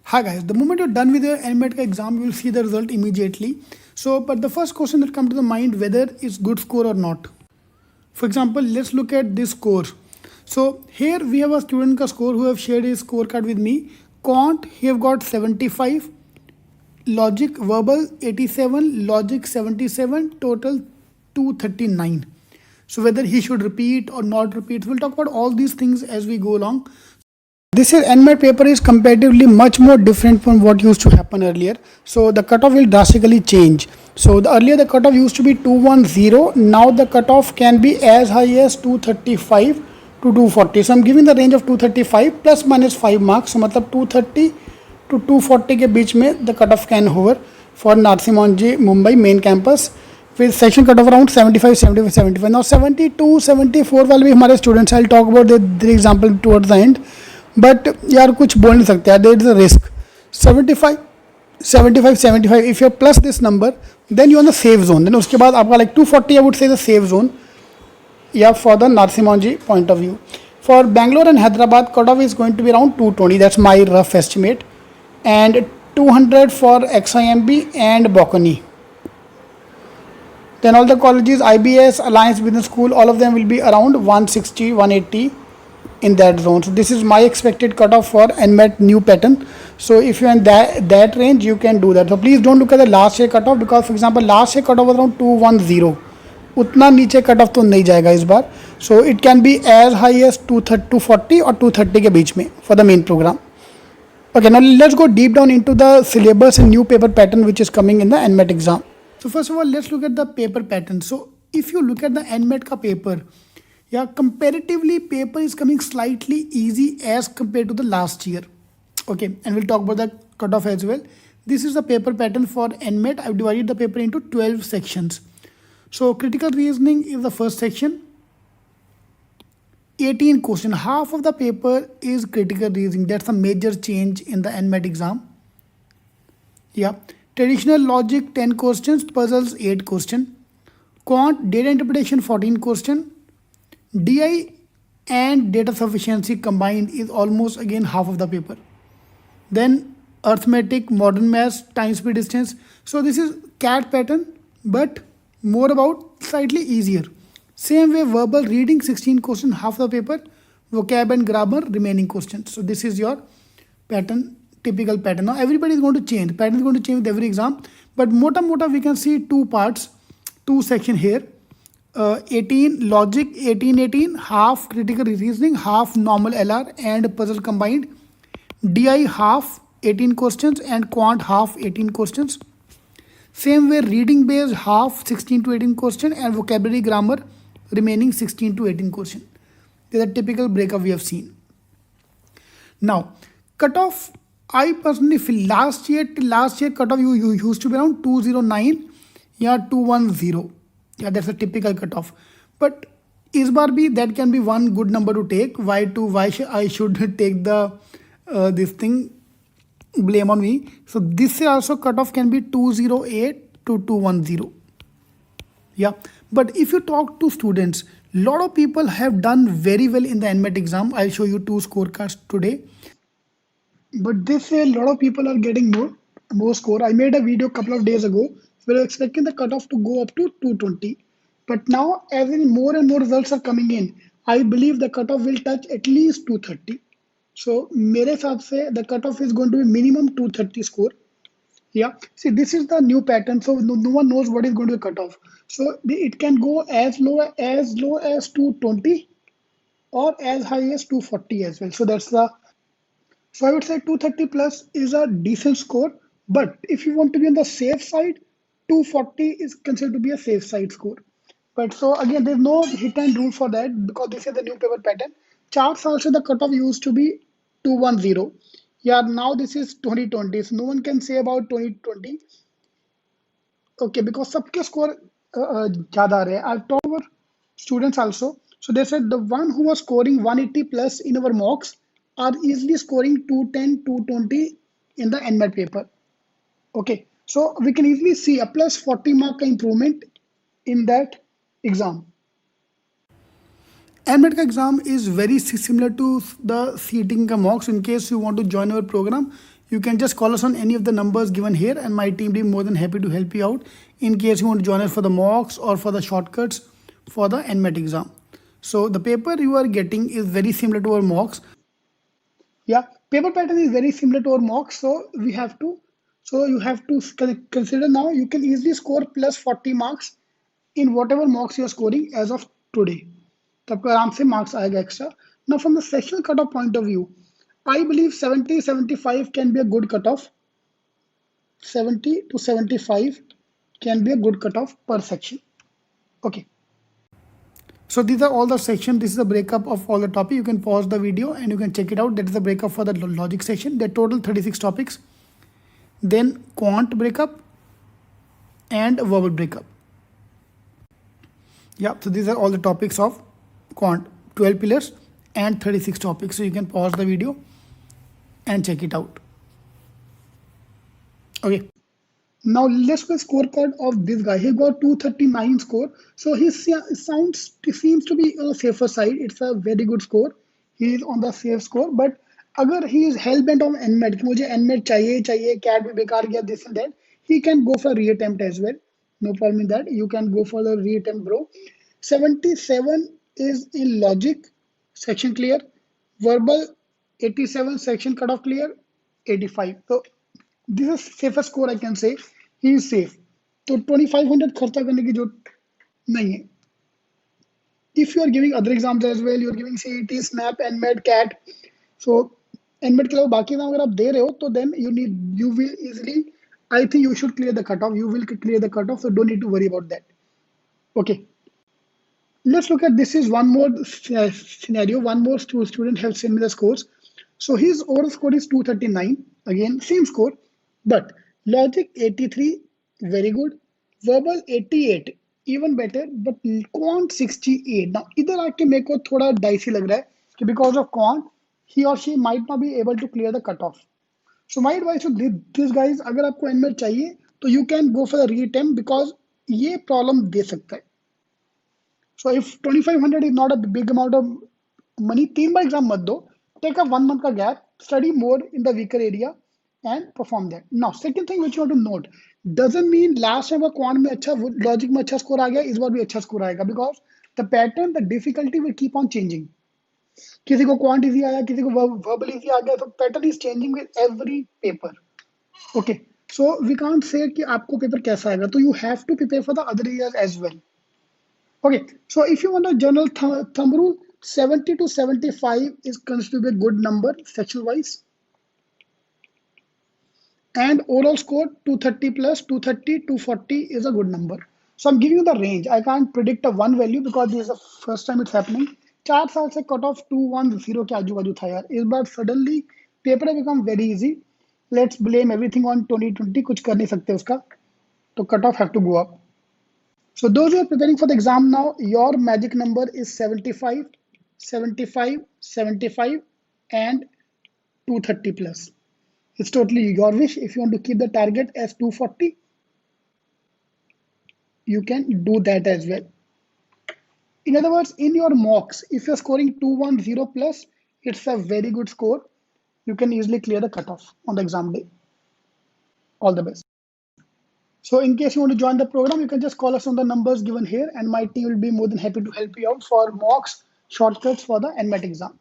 Hi guys, the moment you're done with your NMAT exam, you will see the result immediately. So, but the first question that comes to the mind whether it's good score or not. For example, let's look at this score. So here we have a student ka score who have shared his scorecard with me. Quant, he have got 75, logic verbal 87, logic 77, total 239. So whether he should repeat or not repeat, we'll talk about all these things as we go along. This is NMAT paper is comparatively much more different from what used to happen earlier. So the cutoff will drastically change. So earlier the cutoff used to be 210. Now the cutoff can be as high as 235 to 240. So I'm giving the range of 235 plus minus 5 marks. So मतलब 230 to 240 के बीच में the cutoff can hover for Narsee Monjee Mumbai main campus with section cutoff around 75, 75, 75. Now 72, 74 वाले भी हमारे students. I'll talk about the example towards the end. But यार कुछ बोल नहीं सकते यार, there is a risk. 75, 75, 75 if you plus this number then you on the safe zone. Then उसके बाद आपका like 240 I would say the safe zone या for the Narsee Monjee point of view. For Bangalore and Hyderabad cut off is going to be around 220. That's my rough estimate. And 200 for XIMB and Bocconi. Then all the colleges, IBS, Alliance Business School, all of them will be around 160, 180 in that zone. So this is my expected cutoff for NMAT new pattern. So if you're in that range, you can do that. So please don't look at the last year cutoff because for example last year cutoff was around 210. उतना नीचे cut off तो नहीं जाएगा इस बार. So it can be as high as 240 or 230 के बीच में for the main program. Okay, now let's go deep down into the syllabus and new paper pattern which is coming in the NMAT exam. So first of all, let's look at the paper pattern. So if you look at the NMAT का paper, yeah, comparatively paper is coming slightly easy as compared to the last year. Okay, and we'll talk about the cutoff as well. This is the paper pattern for NMAT. I've divided the paper into 12 sections. So critical reasoning is the first section. 18 question. Half of the paper is critical reasoning. That's a major change in the NMAT exam. Yeah. Traditional logic 10 questions, puzzles 8 question. Quant data interpretation 14 question. DI and data sufficiency combined is almost again half of the paper. Then arithmetic, modern maths, time, speed, distance. So this is CAT pattern, but more about slightly easier. Same way verbal reading 16 question, half the paper. Vocab and grammar remaining questions. So this is your pattern, typical pattern. Now everybody is going to change. Pattern is going to change with every exam. But mota we can see two parts, two section here. 18 logic, 18, half critical reasoning, half normal LR and puzzle combined. DI half 18 questions and quant half 18 questions. Same way reading based half 16 to 18 question and vocabulary grammar remaining 16 to 18 question. This is a typical breakup we have seen. Now cutoff, I personally feel last year cutoff you used to be around 209 या 210. Yeah, that's a typical cutoff. But is bar bhi that can be one good number to take. Why I should take the this thing, blame on me. So this also cutoff can be 208 to 210. Yeah, but if you talk to students, lot of people have done very well in the NMAT exam. I'll show you 2 scorecards today. But this year, a lot of people are getting more score. I made a video a couple of days ago. We were expecting the cutoff to go up to 220. But now, as in more and more results are coming in, I believe the cutoff will touch at least 230. So, मेरे हिसाब से the cutoff is going to be minimum 230 score. Yeah, see, this is the new pattern. So no one knows what is going to be cut off. So it can go as low as 220 or as high as 240 as well. So that's the. So I would say 230 plus is a decent score, but if you want to be on the safe side, 240 is considered to be a safe side score. But so again, there's no hit and rule for that because this is the new paper pattern. Charts also the cutoff used to be 210. Yeah, now this is 2020. So no one can say about 2020. Okay, because सबके score ज़्यादा आ रहे हैं. I've talked to our students also. So they said the one who was scoring 180 plus in our mocks are easily scoring 210, 220 in the NMAT paper. Okay, so we can easily see a plus 40 mark improvement in that exam. NMAT exam is very similar to the seating mocks. In case you want to join our program, You can just call us on any of the numbers given here, and my team will be more than happy to help you out in case you want to join us for the mocks or for the shortcuts for the NMAT exam. So the paper you are getting is very similar to our mocks. Yeah, paper pattern is very similar to our mocks. So you have to consider now you can easily score plus 40 marks in whatever marks you are scoring as of today. तो आपको आराम से marks आएगा extra. Now from the sectional cutoff point of view, I believe 70-75 can be a good cutoff. 70 to 75 can be a good cutoff per section. Okay. So these are all the sections. This is a breakup of all the topic. You can pause the video and you can check it out. That is the breakup for the logic section. There are total 36 topics. Then quant breakup and verbal breakup. Yeah, so these are all the topics of quant, 12 pillars and 36 topics. So you can pause the video and check it out. Okay. Now let's look at scorecard of this guy. He got 239 score. So he seems to be on the safer side. It's a very good score. He is on the safe score. But अगर he is hell bent on NMAT कि मुझे NMAT चाहिए CAT भी बेकार गया this and that, he can go for reattempt as well. No problem in that. You can go for the reattempt, bro. 77 is in logic section clear. Verbal 87 section cutoff clear. 85. So this is safest score I can say. He is safe. तो 2500 खर्चा करने की जरूरत नहीं है. If you are giving other exams as well, you are giving CET, SNAP, NMAT, CAT. So NMAT के अलावा बाकी एग्जाम अगर आप दे रहे हो तो then you will easily, I think you should clear the cutoff. You will clear the cutoff, so don't need to worry about that. Okay. Let's look at this is one more scenario. One more student have similar scores. So his overall score is 239. Again, same score, but logic 83, very good. Verbal 88, even better. But quant 68. Now, इधर आके मेरे को थोड़ा dicey लग रहा है कि because of quant, he or she might not be able to clear the cutoff. So my advice to these guys, अगर आपको NMAT चाहिए, तो you can go for the reattempt because ये problem दे सकता है. So if 2500 is not a big amount of money, 3 bar exam मत दो. Take a 1 month का gap, study more in the weaker area and perform that. Now, second thing which you want to note, doesn't mean last time quant में अच्छा, logic में अच्छा score आ गया, इस बार भी अच्छा score आएगा because the pattern, the difficulty will keep on changing. किसी को quant easy आया, किसी को verbal easy आ गया, so pattern is changing with every paper. Okay, so we can't say कि आपको paper कैसा आएगा, so you have to prepare for the other areas as well. Okay, so if you want a general thumb rule, 70 to 75 is considered a good number section wise. And overall score 230 plus 230, 240 is a good number. So I'm giving you the range. I can't predict a one value because this is the first time it's happening. 4 साल से cut off 210 के आजू बाजू था यार. इस बार suddenly paper become very easy. Let's blame everything on 2020. कुछ कर नहीं सकते उसका. तो cut off have to go up. So those who are preparing for the exam now, your magic number is 75, 75, 75 and 230 plus. It's totally your wish. If you want to keep the target as 240, you can do that as well. In other words, in your mocks, if you're scoring 210 plus, it's a very good score. You can easily clear the cutoff on the exam day. All the best. So in case you want to join the program, you can just call us on the numbers given here and my team will be more than happy to help you out for mocks, shortcuts for the NMAT exam.